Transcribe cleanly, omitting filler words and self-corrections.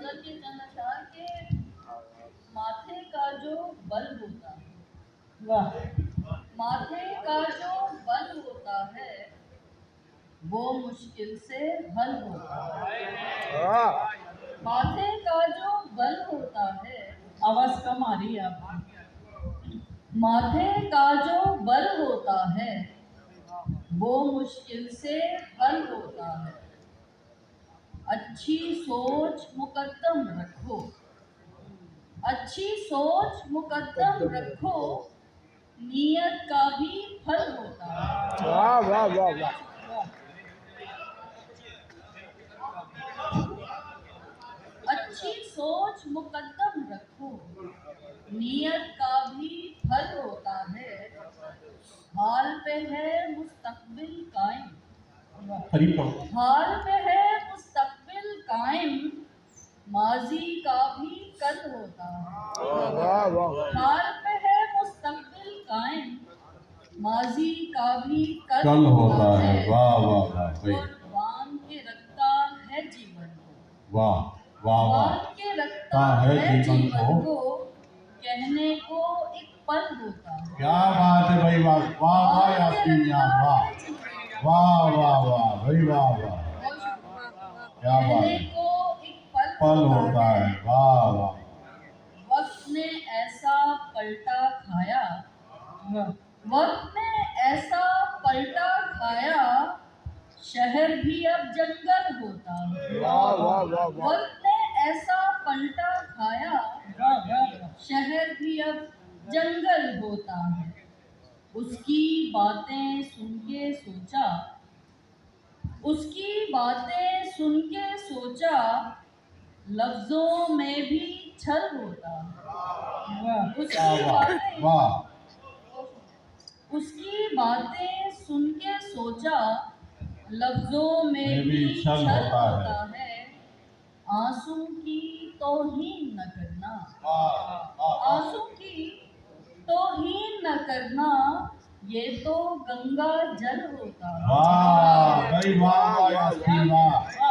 भगत के चंद्राचार्य के माथे का जो बल होता है, वाह माथे का जो बल होता है वो मुश्किल से हल होता है। माथे का जो बल होता है, आवाज कम आ रही है आपकी। माथे का जो बल होता है वो मुश्किल से हल होता है। अच्छी सोच मुकद्दम रखो, अच्छी सोच मुकद्दम रखो, नियत का भी फल होता है। वाह वाह वाह वाह। अच्छी सोच मुकद्दम रखो, नियत का भी फल होता है। हाल पे है मुस्तकबिल कायम, हाल पे है मुस्तकबिल कायम, माजी का भी कल होता है। वाह वाह। हाल पे है मुस्तकबिल कायम, माजी का भी कल कल होता है। वाह वाह वाह भाई, और बांध के रखता है जीवन को, वाह वाह वाह। बांध के रखता है है जीवन जीवन को, को, कहने को एक पल होता है। क्या बात है भाई, वाह वाह वाह यास्मीन यार, वाह वाह वाह वाह भाई, वाह वाह, क्या बात कहने है। को एक पल होता है, वाह वाह। वक्त ने ऐसा पलटा खाया, वक्त ने ऐसा पलटा खाया, शहर भी अब जंगल होता है। वाह वाह वाह वाह। वक्त ने ऐसा पलटा खाया, शहर भी अब जंगल होता है। उसकी बातें सुन के सोचा, उसकी बातें सुन के सोचा, लफ्जों में भी छल होता है। उसकी बातें, वाह उसकी बातें सुन के सोचा, लफ्जों में भी छल होता है। आंसू की तौहीन न करना, आंसू की तौहीन न करना, ये तो गंगा जल होता है। वाह भाई, वाह वाह यास्मीन, वाह।